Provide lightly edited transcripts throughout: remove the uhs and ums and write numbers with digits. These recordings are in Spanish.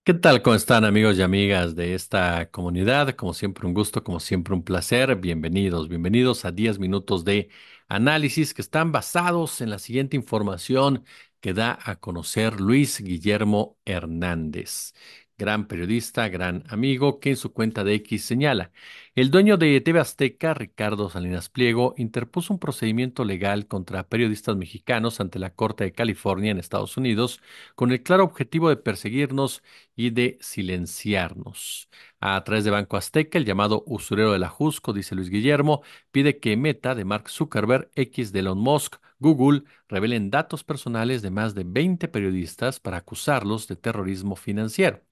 ¿Qué tal? ¿Cómo están amigos y amigas de esta comunidad? Como siempre un gusto, como siempre un placer. Bienvenidos a 10 minutos de análisis que están basados en la siguiente información que da a conocer Luis Guillermo Hernández, gran periodista, gran amigo, que en su cuenta de X señala: el dueño de TV Azteca, Ricardo Salinas Pliego, interpuso un procedimiento legal contra periodistas mexicanos ante la Corte de California en Estados Unidos con el claro objetivo de perseguirnos y de silenciarnos. A través de Banco Azteca, el llamado usurero de la Jusco, dice Luis Guillermo, pide que Meta de Mark Zuckerberg, X de Elon Musk, Google, revelen datos personales de más de 20 periodistas para acusarlos de terrorismo financiero.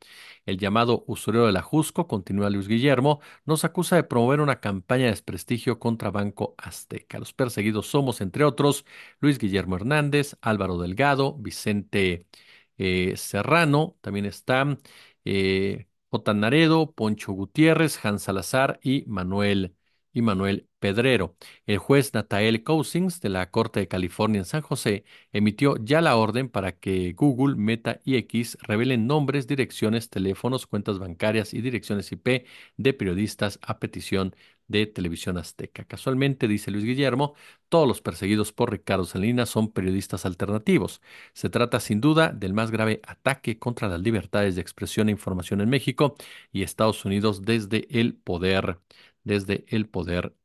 El llamado usurero de la Jusco, continúa Luis Guillermo, nos acusa de promover una campaña de desprestigio contra Banco Azteca. Los perseguidos somos, entre otros, Luis Guillermo Hernández, Álvaro Delgado, Vicente Serrano, también están J. Naredo, Poncho Gutiérrez, Hans Salazar y Manuel Pedrero. El juez Natael Cousins de la Corte de California en San José emitió ya la orden para que Google, Meta y X revelen nombres, direcciones, teléfonos, cuentas bancarias y direcciones IP de periodistas a petición de Televisión Azteca. Casualmente, dice Luis Guillermo, todos los perseguidos por Ricardo Salinas son periodistas alternativos. Se trata sin duda del más grave ataque contra las libertades de expresión e información en México y Estados Unidos desde el poder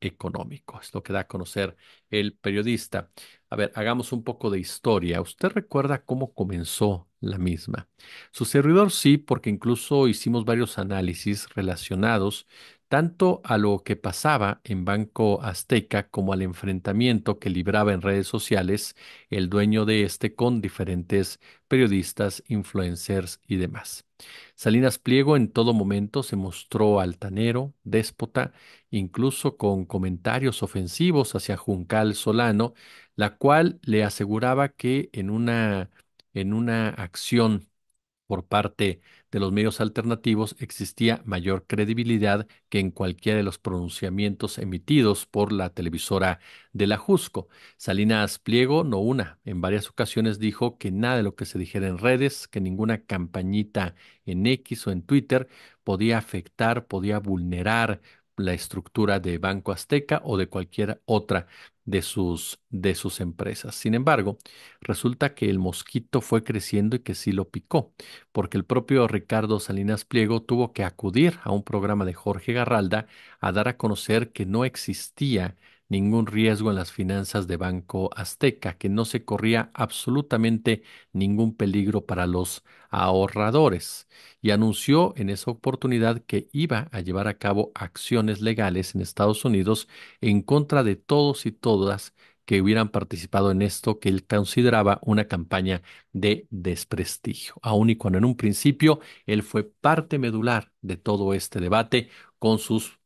económico. Es lo que da a conocer el periodista. A ver, hagamos un poco de historia. ¿Usted recuerda cómo comenzó la misma? Su servidor sí, porque incluso hicimos varios análisis relacionados tanto a lo que pasaba en Banco Azteca como al enfrentamiento que libraba en redes sociales el dueño de este con diferentes periodistas, influencers y demás. Salinas Pliego en todo momento se mostró altanero, déspota, incluso con comentarios ofensivos hacia Juncal Solano, la cual le aseguraba que en una acción por parte de los medios alternativos existía mayor credibilidad que en cualquiera de los pronunciamientos emitidos por la televisora de la Jusco. Salinas Pliego, no una, en varias ocasiones dijo que nada de lo que se dijera en redes, que ninguna campañita en X o en Twitter podía afectar, podía vulnerar la estructura de Banco Azteca o de cualquier otra de sus empresas. Sin embargo, resulta que el mosquito fue creciendo y que sí lo picó porque el propio Ricardo Salinas Pliego tuvo que acudir a un programa de Jorge Garralda a dar a conocer que no existía ningún riesgo en las finanzas de Banco Azteca, que no se corría absolutamente ningún peligro para los ahorradores, y anunció en esa oportunidad que iba a llevar a cabo acciones legales en Estados Unidos en contra de todos y todas que hubieran participado en esto que él consideraba una campaña de desprestigio, aun y cuando en un principio él fue parte medular de todo este debate con sus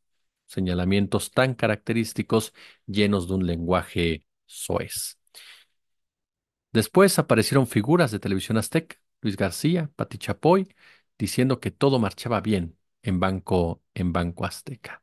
señalamientos tan característicos llenos de un lenguaje soez. Después aparecieron figuras de Televisión Azteca, Luis García, Pati Chapoy, diciendo que todo marchaba bien en Banco Azteca.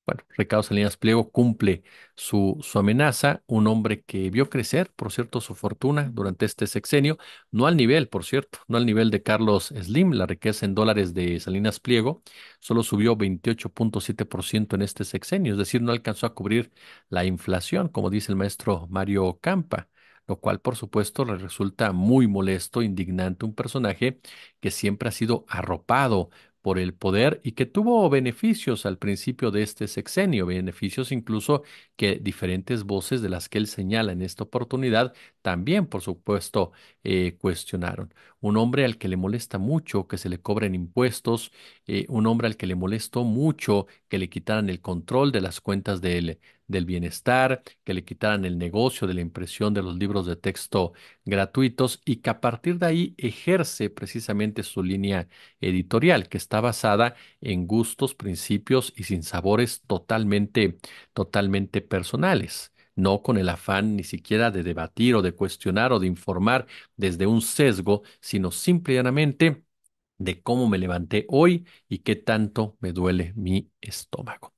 Bueno, Ricardo Salinas Pliego cumple su amenaza, un hombre que vio crecer, por cierto, su fortuna durante este sexenio, no al nivel, por cierto, no al nivel de Carlos Slim, la riqueza en dólares de Salinas Pliego solo subió 28.7% en este sexenio, es decir, no alcanzó a cubrir la inflación, como dice el maestro Mario Campa. Lo cual, por supuesto, le resulta muy molesto, indignante, un personaje que siempre ha sido arropado por el poder y que tuvo beneficios al principio de este sexenio, beneficios incluso que diferentes voces de las que él señala en esta oportunidad también, por supuesto, cuestionaron. Un hombre al que le molesta mucho que se le cobren impuestos, un hombre al que le molestó mucho que le quitaran el control de las cuentas del bienestar, que le quitaran el negocio de la impresión de los libros de texto gratuitos y que a partir de ahí ejerce precisamente su línea editorial, que está basada en gustos, principios y sinsabores totalmente personales, no con el afán ni siquiera de debatir o de cuestionar o de informar desde un sesgo, sino simple y llanamente de cómo me levanté hoy y qué tanto me duele mi estómago.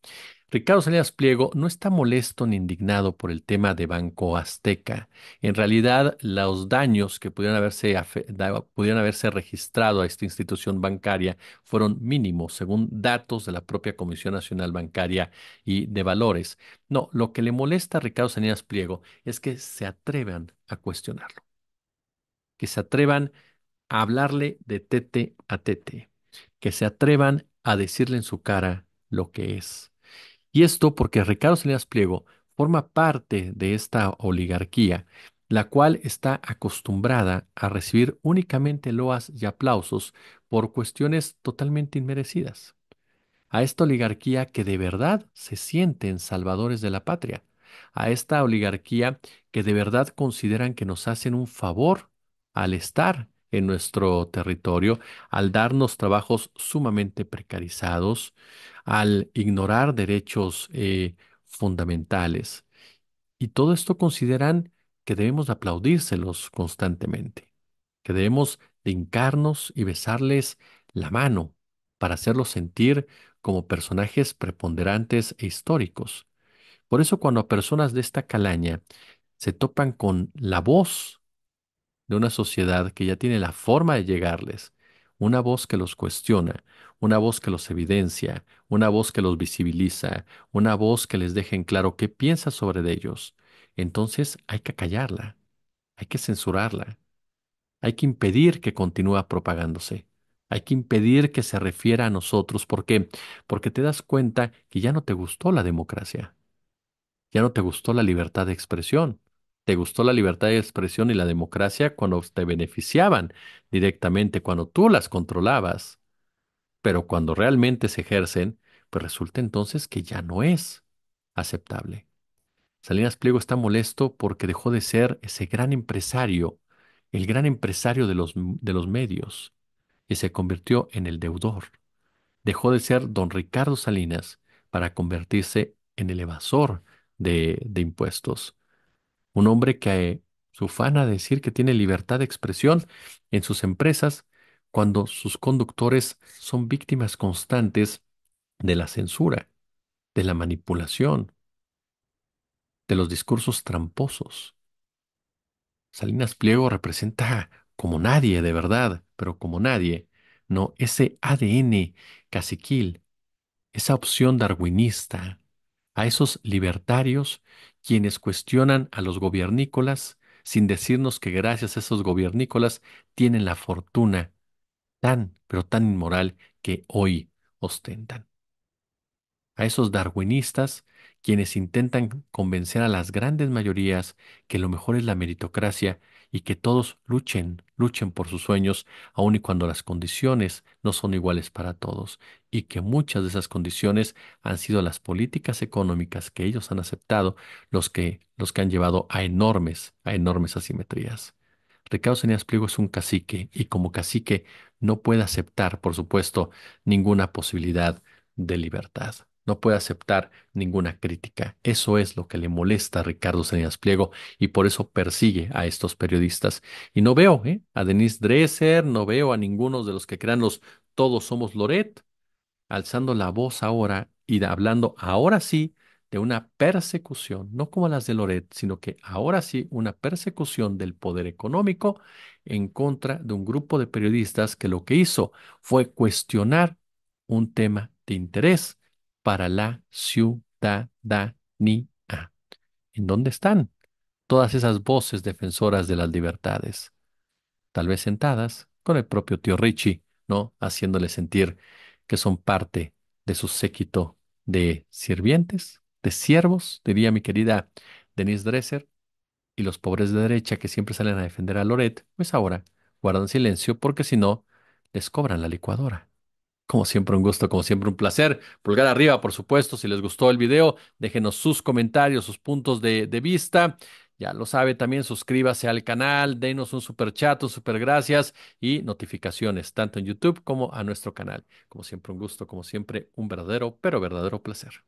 Ricardo Salinas Pliego no está molesto ni indignado por el tema de Banco Azteca. En realidad, los daños que pudieran haberse registrado a esta institución bancaria fueron mínimos, según datos de la propia Comisión Nacional Bancaria y de Valores. No, lo que le molesta a Ricardo Salinas Pliego es que se atrevan a cuestionarlo, que se atrevan a hablarle de tete a tete, que se atrevan a decirle en su cara lo que es. Y esto porque Ricardo Salinas Pliego forma parte de esta oligarquía, la cual está acostumbrada a recibir únicamente loas y aplausos por cuestiones totalmente inmerecidas, a esta oligarquía que de verdad se sienten salvadores de la patria, a esta oligarquía que de verdad consideran que nos hacen un favor al estar en nuestro territorio, al darnos trabajos sumamente precarizados, al ignorar derechos fundamentales. Y todo esto consideran que debemos aplaudírselos constantemente, que debemos de hincarnos y besarles la mano para hacerlos sentir como personajes preponderantes e históricos. Por eso cuando a personas de esta calaña se topan con la voz de una sociedad que ya tiene la forma de llegarles, una voz que los cuestiona, una voz que los evidencia, una voz que los visibiliza, una voz que les deje en claro qué piensa sobre ellos, entonces hay que callarla, hay que censurarla, hay que impedir que continúe propagándose. Hay que impedir que se refiera a nosotros. ¿Por qué? Porque te das cuenta que ya no te gustó la democracia, ya no te gustó la libertad de expresión. Te gustó la libertad de expresión y la democracia cuando te beneficiaban directamente, cuando tú las controlabas. Pero cuando realmente se ejercen, pues resulta entonces que ya no es aceptable. Salinas Pliego está molesto porque dejó de ser ese gran empresario, el gran empresario de los medios, y se convirtió en el deudor. Dejó de ser don Ricardo Salinas para convertirse en el evasor de impuestos. Un hombre que se ufana a decir que tiene libertad de expresión en sus empresas cuando sus conductores son víctimas constantes de la censura, de la manipulación, de los discursos tramposos. Salinas Pliego representa como nadie, de verdad, pero como nadie, no ese ADN caciquil, esa opción darwinista, a esos libertarios quienes cuestionan a los gobiernícolas sin decirnos que gracias a esos gobiernícolas tienen la fortuna tan, pero tan inmoral que hoy ostentan, a esos darwinistas quienes intentan convencer a las grandes mayorías que lo mejor es la meritocracia y que todos luchen, luchen por sus sueños, aun y cuando las condiciones no son iguales para todos, y que muchas de esas condiciones han sido las políticas económicas que ellos han aceptado los que han llevado a enormes asimetrías. Ricardo Salinas Pliego es un cacique y como cacique no puede aceptar, por supuesto, ninguna posibilidad de libertad. No puede aceptar ninguna crítica. Eso es lo que le molesta a Ricardo Salinas Pliego y por eso persigue a estos periodistas. Y no veo, a Denise Dresser, no veo a ninguno de los que crean los Todos somos Loret alzando la voz ahora y hablando ahora sí de una persecución, no como las de Loret, sino que ahora sí una persecución del poder económico en contra de un grupo de periodistas que lo que hizo fue cuestionar un tema de interés para la ciudadanía. ¿En dónde están todas esas voces defensoras de las libertades? Tal vez sentadas con el propio tío Richie, ¿no? Haciéndole sentir que son parte de su séquito de sirvientes, de siervos, diría mi querida Denise Dresser, y los pobres de derecha que siempre salen a defender a Loret, pues ahora guardan silencio porque si no, les cobran la licuadora. Como siempre, un gusto, como siempre, un placer. Pulgar arriba, por supuesto, si les gustó el video, déjenos sus comentarios, sus puntos de vista. Ya lo sabe, también suscríbase al canal, denos un super chat, un super gracias y notificaciones, tanto en YouTube como a nuestro canal. Como siempre, un gusto, como siempre, un verdadero, pero verdadero placer.